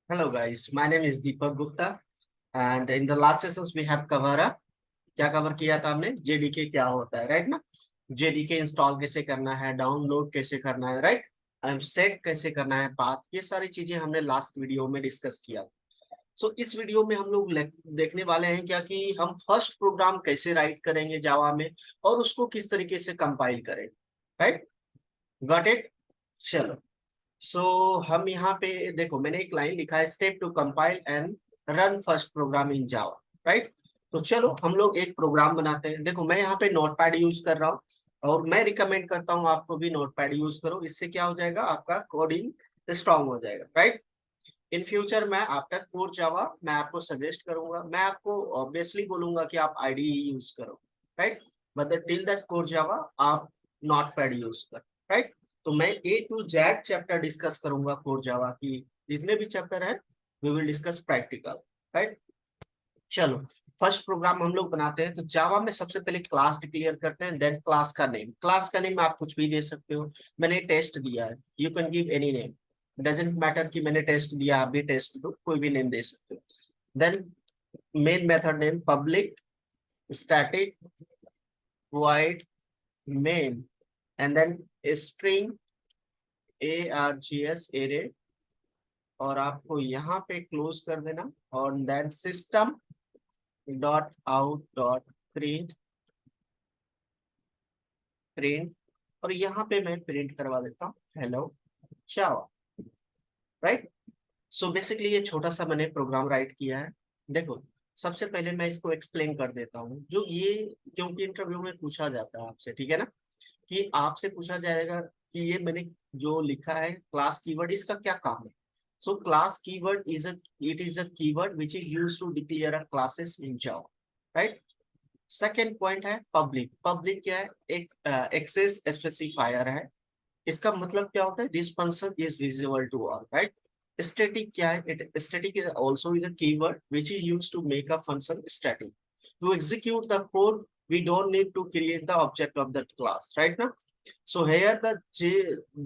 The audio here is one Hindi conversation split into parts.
Hello guys, my name is Deepak Gupta and in the last sessions we have covered up क्या कवर किया था हमने जेडीके क्या होता है राइट ना। जेडीके इंस्टॉल कैसे करना है, डाउनलोड कैसे करना है राइट, सेट कैसे करना है पाथ, ये सारी चीजें हमने लास्ट वीडियो में डिस्कस किया। सो इस वीडियो में हम लोग देखने वाले हैं क्या कि हम फर्स्ट प्रोग्राम कैसे राइट करेंगे जावा में और उसको किस तरीके से कंपाइल करेंगे। Right, got it. चलो, सो हम यहाँ पे देखो मैंने एक लाइन लिखा है step to compile and run first program in Java. Right, तो चलो हम लोग एक प्रोग्राम बनाते हैं। देखो मैं यहाँ पे नोटपैड यूज कर रहा हूँ और मैं रिकमेंड करता हूँ आपको भी नोटपैड यूज करो। इससे क्या हो जाएगा, आपका कोडिंग स्ट्रांग हो जाएगा। राइट, इन फ्यूचर मैं आफ्टर कोर जावा मैं आपको सजेस्ट करूंगा, मैं आपको ऑब्वियसली बोलूंगा कि आप आईडी यूज करो। Right, but till that core Java आप नोटपैड यूज करो। राइट, तो मैं A to Z chapter discuss करूंगा कोर जावा की, जितने भी चैप्टर है we will discuss practical. Right, चलो फर्स्ट प्रोग्राम हम लोग बनाते हैं। तो जावा में सबसे पहले क्लास डिक्लेयर करते हैं, देन क्लास का नेम आप कुछ भी दे सकते हो। मैंने टेस्ट दिया है, you can give any name, doesn't matter कि मैंने टेस्ट दिया आप भी टेस्ट दो, कोई भी नेम दे सकते हो। Then main method name public static void main and then string args array, और आपको यहाँ पे क्लोज कर देना और then system dot out dot print print, और यहाँ पे मैं प्रिंट करवा देता हूँ hello Java. Right, so basically ये छोटा सा मैंने प्रोग्राम राइट किया है। देखो सबसे पहले मैं इसको एक्सप्लेन कर देता हूँ जो ये, क्योंकि इंटरव्यू में पूछा जाता है आपसे, ठीक है ना, कि आपसे पूछा जाएगा कि ये मैंने जो लिखा है क्लास कीवर्ड इसका क्या काम है। So class keyword is a, it is a keyword which is used to declare a classes in Java. Right, second point है पब्लिक। पब्लिक क्या है, एक एक्सेस स्पेसिफायर है। इसका मतलब क्या होता है, this function is visible to all. Right, static क्या है, it static is also is a keyword which is used to make a function static. To execute the code we don't need to create the object of that class, right now. So here the j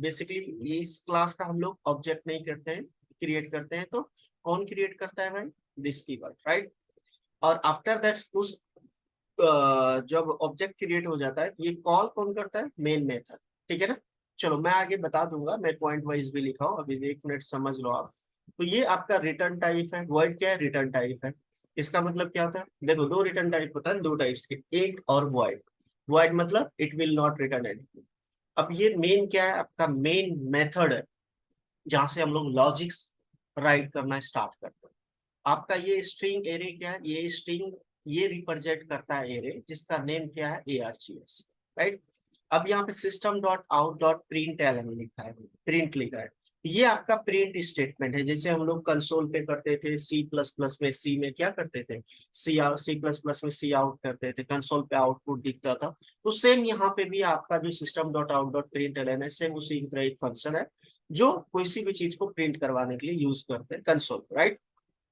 basically इस क्लास का हम लोग ऑब्जेक्ट नहीं करते हैं, क्रिएट करते हैं। तो कौन क्रिएट करता है भाई, दिस कीवर्ड। राइट, और आफ्टर दैट उस जब ऑब्जेक्ट क्रिएट हो जाता है ये कॉल कौन करता है, मेन मेथड। ठीक है ना, चलो मैं आगे बता दूंगा, मैं पॉइंट वाइज भी लिखा हूँ, अभी एक मिनट समझ लो आप। तो ये आपका रिटर्न टाइप है, वर्ड क्या है, रिटर्न टाइप है। इसका मतलब क्या होता है, देखो दो रिटर्न टाइप होता है, दो टाइप्स के, एक और वॉइड। वॉइड मतलब it will not return anything. अब ये मेन क्या है, आपका मेन मेथड है जहां से हम लोग लॉजिक्स राइट करना स्टार्ट करते हैं। आपका ये स्ट्रिंग एरे क्या है, ये स्ट्रिंग ये रिप्रेजेंट करता है एरे जिसका नेम क्या है args। राइट, अब यहाँ पे system dot out dot println लिखा है, प्रिंट लिखा है। ये आपका प्रिंट स्टेटमेंट है, जैसे हम लोग कंसोल पे करते थे, सी प्लस प्लस में सी में क्या करते थे, सी प्लस प्लस में सी आउट करते थे, कंसोल पे आउटपुट दिखता था। तो सेम यहाँ पे भी आपका जो system dot out dot println है, सेम उसी की तरह एक फंक्शन है जो किसी भी चीज को प्रिंट करवाने के लिए यूज करते हैं कंसोल। राइट,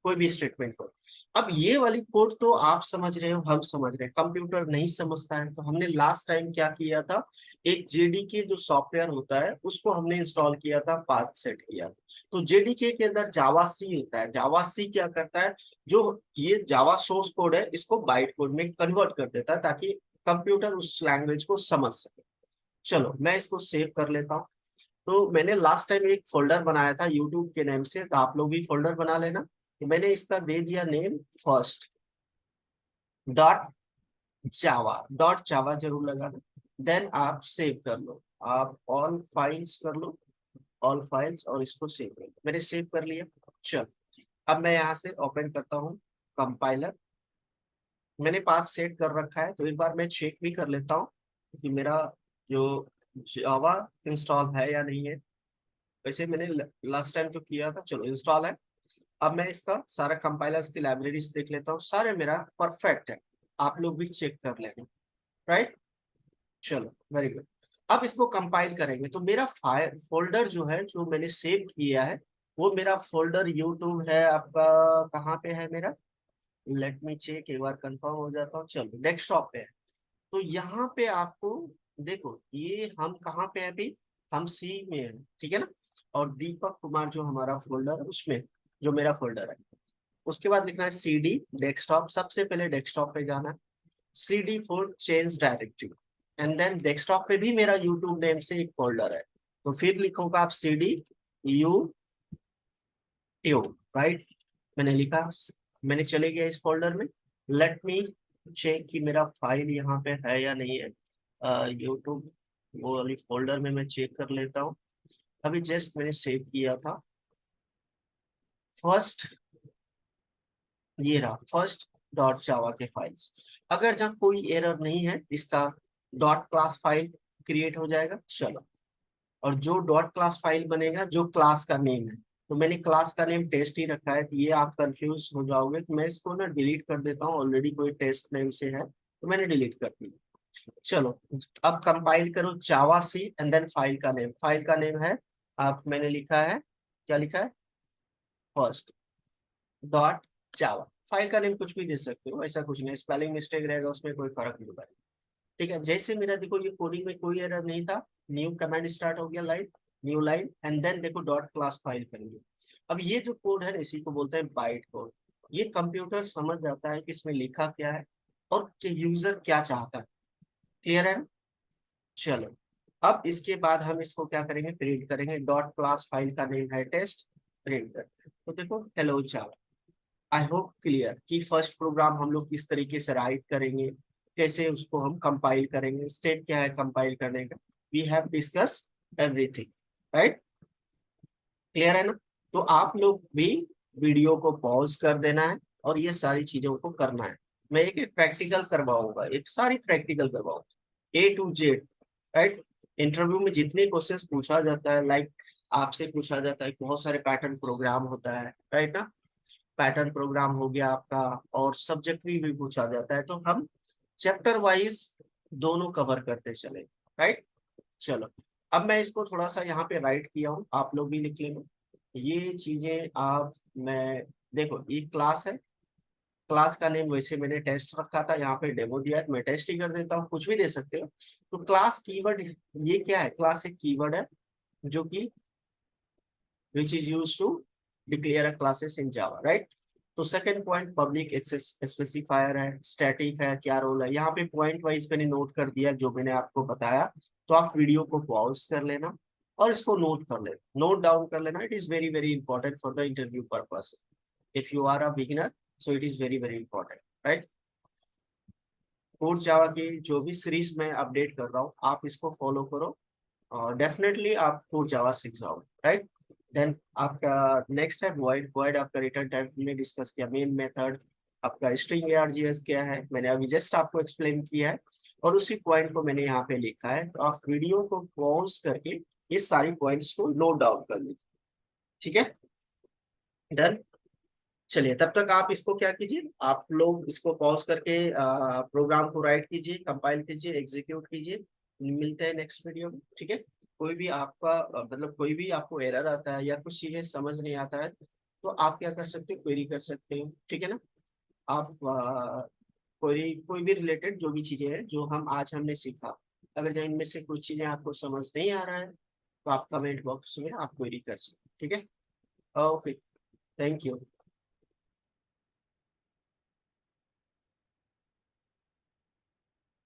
कोई भी स्टेटमेंट को। अब ये वाली कोड तो आप समझ रहे हो, हम समझ रहे हैं, कंप्यूटर नहीं समझता है। तो हमने लास्ट टाइम क्या किया था, एक जेडीके जो सॉफ्टवेयर होता है उसको हमने इंस्टॉल किया था, पाथ सेट किया था। तो जेडीके के अंदर जावा सी होता है, जावा सी क्या करता है, जो ये जावा सोर्स कोड है इसको बाइट कोड में कन्वर्ट कर देता है ताकि कंप्यूटर उस लैंग्वेज को समझ सके। चलो मैं इसको सेव कर लेता हूँ। तो मैंने लास्ट टाइम एक फोल्डर बनाया था यूट्यूब के नेम से, तो आप लोग भी फोल्डर बना लेना। तो मैंने इसका दे दिया नेम फर्स्ट डॉट जावा। डॉट जावा जरूर लगाना, देन आप सेव कर लो, आप ऑल फाइल्स कर लो, ऑल फाइल्स, और इसको सेव कर लो। मैंने सेव कर लिया। चल अब मैं यहाँ से ओपन करता हूँ कंपाइलर। मैंने पाथ सेट कर रखा है, तो एक बार मैं चेक भी कर लेता हूँ कि मेरा जो जावा इंस्टॉल है या नहीं है। वैसे मैंने लास्ट टाइम तो किया था, चलो इंस्टॉल है। अब मैं इसका सारा कंपाइलर्स की लाइब्रेरीज देख लेता हूँ, सारे मेरा परफेक्ट है, आप लोग भी चेक कर लेंगे। राइट, चलो वेरी गुड। अब इसको कंपाइल करेंगे तो मेरा फाइल फोल्डर जो है जो मैंने सेव किया है वो मेरा फोल्डर यूट्यूब है आपका, कहाँ पे है मेरा, लेट मी चेक, एक बार कंफर्म हो जाता हूँ। चलो डेस्कटॉप पे है। तो यहाँ पे आपको देखो ये हम कहाँ पे है अभी, हम सी में है, ठीक है ना, और दीपक कुमार जो हमारा फोल्डर है उसमें। जो मेरा फोल्डर है। उसके बाद लिखना है CD डेस्कटॉप, सबसे पहले डेस्कटॉप पे जाना है, CD for change directory, and then desktop पे भी मेरा यूट्यूब नेम से एक फोल्डर है, तो फिर लिखोगे आप CD यूट्यूब, राइट। मैंने लिखा, मैंने चले गया इस फोल्डर में। लेट मी चेक कि मेरा फाइल यहाँ पे है या नहीं है। यूट्यूब वो वाली फोल्डर में मैं चेक कर लेता हूँ। अभी जस्ट मैंने सेव किया था फर्स्ट, ये रहा फर्स्ट डॉट जावा के फाइल्स। अगर जहाँ कोई एरर नहीं है, इसका डॉट क्लास फाइल क्रिएट हो जाएगा। चलो, और जो डॉट क्लास फाइल बनेगा, जो क्लास का नेम है, तो मैंने क्लास का नेम टेस्ट ही रखा है, तो ये आप कंफ्यूज हो जाओगे, तो मैं इसको ना डिलीट कर देता हूँ, ऑलरेडी कोई टेस्ट नेम से है तो मैंने डिलीट कर दिया। चलो, अब कंपाइल करो जावा सी एंड देन फाइल का नेम है, आप मैंने लिखा है, क्या लिखा है, फर्स्ट डॉट जावा। फाइल का नेम कुछ भी दे सकते हो, ऐसा कुछ नहीं, स्पेलिंग मिस्टेक रहेगा उसमें कोई फर्क नहीं पड़ेगा। ठीक है, जैसे मेरा देखो ये कोडिंग में कोई एरर नहीं था, न्यू कमांड स्टार्ट हो गया, line new line, and then देखो डॉट क्लास फाइल करेंगे। अब ये जो कोड है इसी को बोलते हैं बाइट कोड। ये कंप्यूटर समझ जाता है कि इसमें लिखा क्या है और कि यूजर क्या चाहता है। क्लियर है ना? चलो, अब इसके बाद हम इसको क्या करेंगे, प्रिंट करेंगे। डॉट क्लास फाइल का नेम है टेस्ट, प्रिंट कर, तो देखो hello Java. I hope clear कि फर्स्ट प्रोग्राम हम लोग किस तरीके से राइट करेंगे, कैसे उसको हम कंपाइल करेंगे, स्टेप क्या है कंपाइल करने का, we have discuss everything, right. Clear है ना? तो आप लोग भी वीडियो को पॉज कर देना है और ये सारी चीजों को करना है। मैं एक एक प्रैक्टिकल करवाऊंगा, एक सारी प्रैक्टिकल करवाऊंगा A to Z, right. Interview में जितने क्वेश्चंस पूछा जाता है, लाइक आपसे पूछा जाता है, बहुत सारे पैटर्न प्रोग्राम होता है, राइट ना। पैटर्न प्रोग्राम हो गया आपका, और सब्जेक्ट भी पूछा जाता है, तो हम चैप्टर वाइज दोनों कवर करते चले, राइट। चलो, अब मैं इसको थोड़ा सा यहाँ पे राइट किया हूँ, आप लोग भी लिख लेना ये चीजें। आप, मैं देखो ये क्लास है, क्लास का नेम वैसे मैंने टेस्ट रखा था, यहाँ पे डेमो दिया है, मैं टेस्ट ही कर देता हूँ, कुछ भी दे सकते हो। तो क्लास कीवर्ड, ये क्या है, क्लास एक कीवर्ड है जो कि which is used to declare a classes in Java, right? तो second point public access specifier है, स्टैटिक है, क्या रोल है, यहाँ पे पॉइंट वाइज मैंने नोट कर दिया जो मैंने आपको बताया। तो आप वीडियो को पॉज कर लेना और इसको नोट कर लेना, नोट डाउन कर लेना। It is very very important for the interview purpose. If you are a beginner, so it is very very important, right. Code Java की जो भी सीरीज में अपडेट कर रहा हूँ, आप इसको फॉलो करो और डेफिनेटली आप कोड जावा सीख जाओगे, राइट। देन आपका नेक्स्ट है वॉइड। वॉइड आपका रिटर्न टाइप में डिस्कस किया, मेन मेथड आपका स्ट्रिंग ARGS क्या है, मैंने अभी जस्ट आपको एक्सप्लेन किया है, और उसी पॉइंट को मैंने यहाँ पे लिखा है। तो आप वीडियो को पॉज करके ये सारी पॉइंट्स को नोट डाउन कर लीजिए, ठीक है। डन। चलिए, तब तक आप इसको क्या कीजिए, आप लोग इसको पॉज करके प्रोग्राम को राइट कीजिए, कंपाइल कीजिए, एग्जीक्यूट कीजिए। मिलते हैं नेक्स्ट वीडियो में, ठीक है। कोई भी आपका मतलब कोई भी आपको एरर आता है या कुछ चीजें समझ नहीं आता है, तो आप क्या कर सकते हो, क्वेरी कर सकते हो, ठीक है ना। आप कोई कोई भी रिलेटेड जो भी चीजें हैं जो हम आज हमने सीखा, अगर जो इनमें से कुछ चीजें आपको समझ नहीं आ रहा है, तो आप कमेंट बॉक्स में आप क्वेरी कर सकते हो, ठीक है। Okay, thank you.